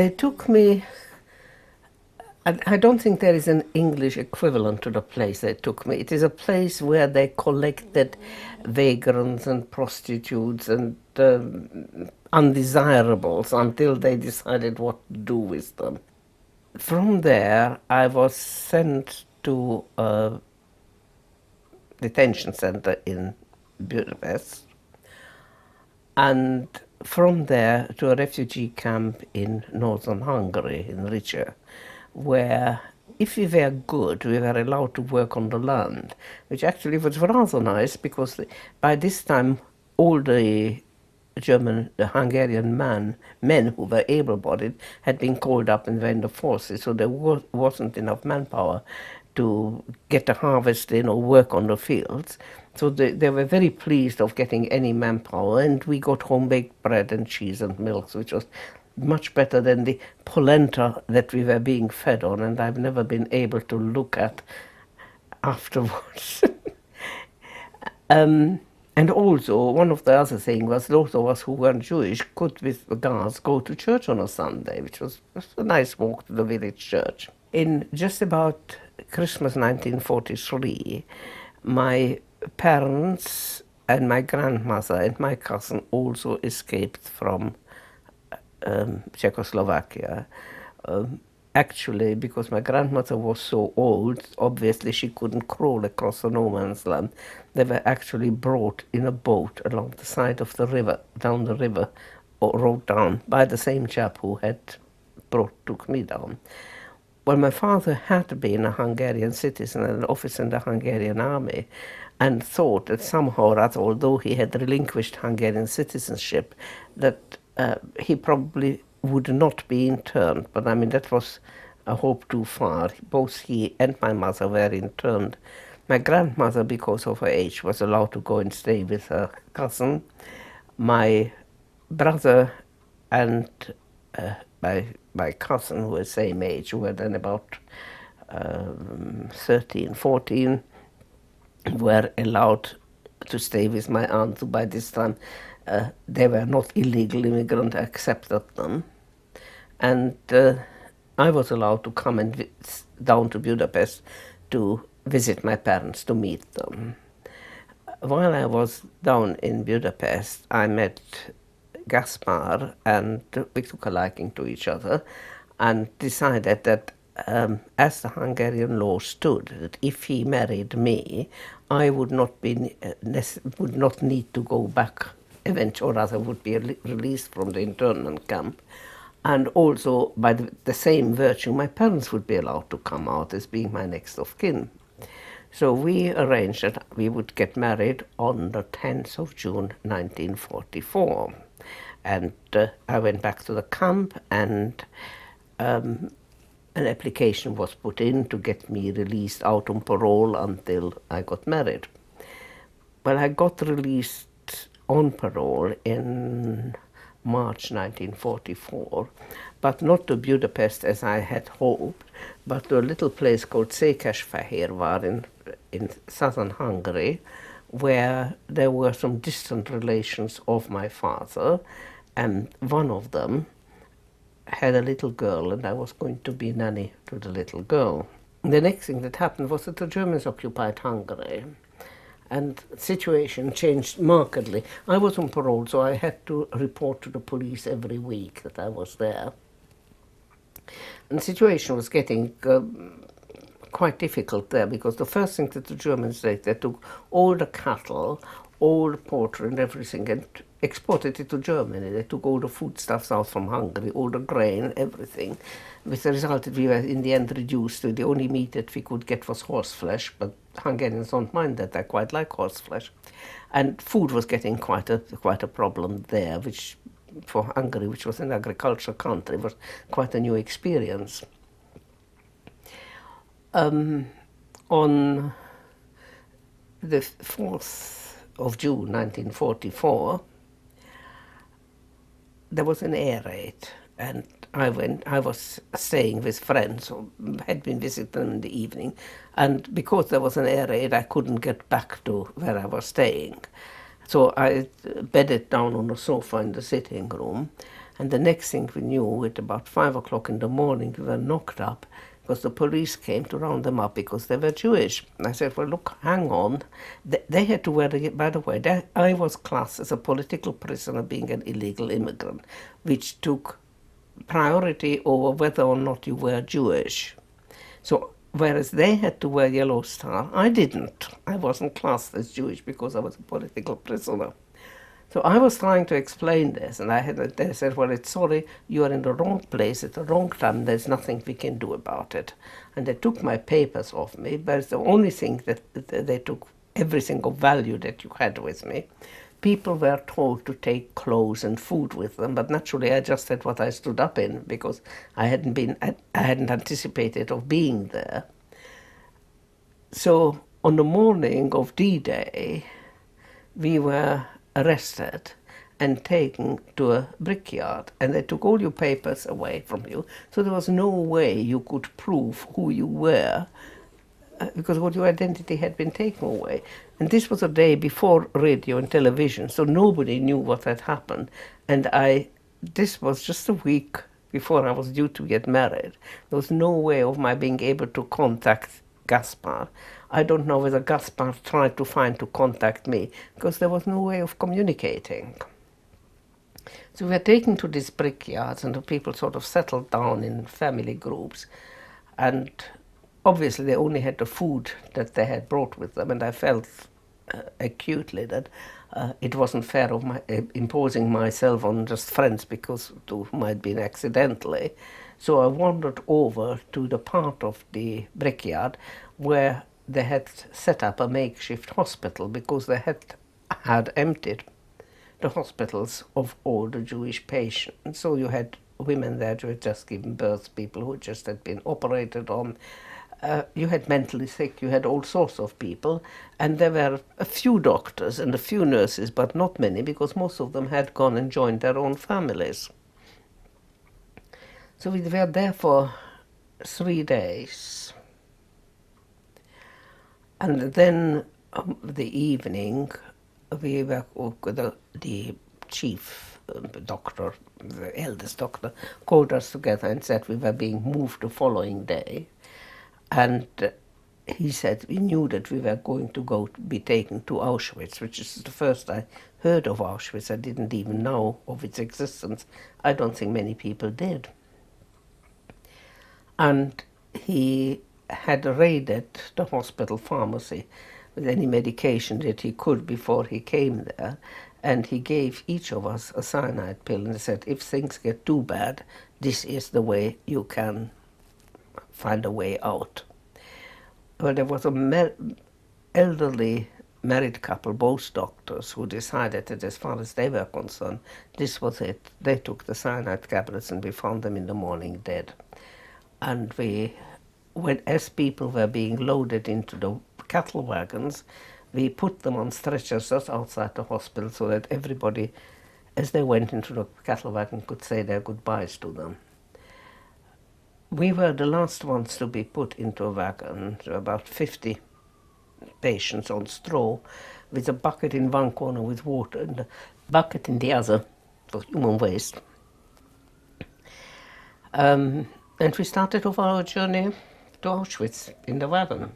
They took me. I don't think there is an English equivalent to the place they took me. It is a place where they collected vagrants and prostitutes and undesirables until they decided what to do with them. From there, I was sent to a detention center in Budapest, and from there to a refugee camp in northern Hungary, in Richa, where if we were good, we were allowed to work on the land, which actually was rather nice because by this time all the the Hungarian men who were able-bodied had been called up and were in the forces, so there wasn't enough manpower to get the harvest in or work on the fields. So they were very pleased of getting any manpower, and we got home-baked bread and cheese and milk, which was much better than the polenta that we were being fed on, and I've never been able to look at afterwards. And also, one of the other things was those of us who weren't Jewish could, with the guards, go to church on a Sunday, which was a nice walk to the village church. In just about Christmas 1943, my parents and my grandmother and my cousin also escaped from Czechoslovakia. Actually, because my grandmother was so old, obviously she couldn't crawl across the no man's land. They were actually brought in a boat along the side of the river, down the river, or rowed down by the same chap who had took me down. Well, my father had been a Hungarian citizen and an officer in the Hungarian army, and thought that somehow or other, although he had relinquished Hungarian citizenship, that he probably would not be interned. But I mean, that was a hope too far. Both he and my mother were interned. My grandmother, because of her age, was allowed to go and stay with her cousin. My brother and my cousin, who were the same age, who were then about 13, 14, were allowed to stay with my aunt, who by this time they were not illegal immigrants, accepted them. And I was allowed to come and down to Budapest to visit my parents, to meet them. While I was down in Budapest, I met Gaspar, and we took a liking to each other and decided that as the Hungarian law stood, that if he married me, I would not need to go back eventually, or rather would be released from the internment camp. And also, by the same virtue, my parents would be allowed to come out as being my next of kin. So we arranged that we would get married on the 10th of June 1944. And I went back to the camp, and an application was put in to get me released out on parole until I got married. Well, I got released on parole in March 1944, but not to Budapest as I had hoped, but to a little place called Székesfehérvár in southern Hungary, where there were some distant relations of my father, and one of them had a little girl, and I was going to be nanny to the little girl. The next thing that happened was that the Germans occupied Hungary, and the situation changed markedly. I was on parole, so I had to report to the police every week that I was there. And the situation was getting quite difficult there, because the first thing that the Germans did, they took all the cattle, all the poultry and everything, and exported it to Germany. They took all the foodstuffs out from Hungary, all the grain, everything, with the result that we were in the end reduced to the only meat that we could get was horse flesh, but Hungarians don't mind that. They quite like horse flesh. And food was getting quite a problem there, which for Hungary, which was an agricultural country, was quite a new experience. On the 4th of June 1944, there was an air raid, and I was staying with friends who had been visiting them in the evening, and because there was an air raid, I couldn't get back to where I was staying. So I bedded down on a sofa in the sitting room, And the next thing we knew, at about 5 o'clock in the morning, we were knocked up because the police came to round them up because they were Jewish. And I said, well, look, hang on. They had to wear, by the way, I was classed as a political prisoner being an illegal immigrant, which took priority over whether or not you were Jewish. So whereas they had to wear yellow star, I didn't. I wasn't classed as Jewish because I was a political prisoner. So I was trying to explain this, and they said, well, it's sorry, you are in the wrong place at the wrong time, there's nothing we can do about it. And they took my papers off me, but it's the only thing that they took every single value that you had with me. People were told to take clothes and food with them, but naturally I just said what I stood up in because I hadn't anticipated of being there. So on the morning of D-Day, we were arrested and taken to a brickyard, and they took all your papers away from you, so there was no way you could prove who you were because all your identity had been taken away. And this was a day before radio and television, so nobody knew what had happened. And this was just a week before I was due to get married. There was no way of my being able to contact Gaspar. I don't know whether Gaspar tried to contact me, because there was no way of communicating. So we were taken to these brickyards, and the people sort of settled down in family groups. And obviously they only had the food that they had brought with them, and I felt acutely that it wasn't fair of my imposing myself on just friends because to whom I'd been accidentally. So I wandered over to the part of the brickyard where they had set up a makeshift hospital because they had emptied the hospitals of all the Jewish patients. So you had women there who had just given birth, people who just had been operated on. You had mentally sick, you had all sorts of people, and there were a few doctors and a few nurses, but not many, because most of them had gone and joined their own families. So we were there for 3 days. And then the evening, we were the chief doctor, the eldest doctor, called us together and said we were being moved the following day. And he said we knew that we were going to be taken to Auschwitz, which is the first I heard of Auschwitz. I didn't even know of its existence. I don't think many people did. And he had raided the hospital pharmacy with any medication that he could before he came there, and he gave each of us a cyanide pill and said, if things get too bad, this is the way you can find a way out. Well, there was an elderly married couple, both doctors, who decided that as far as they were concerned, this was it. They took the cyanide tablets and we found them in the morning dead. And as people were being loaded into the cattle wagons, we put them on stretchers just outside the hospital so that everybody, as they went into the cattle wagon, could say their goodbyes to them. We were the last ones to be put into a wagon. There were about 50 patients on straw, with a bucket in one corner with water and a bucket in the other for human waste. And we started off our journey to Auschwitz in the wagon.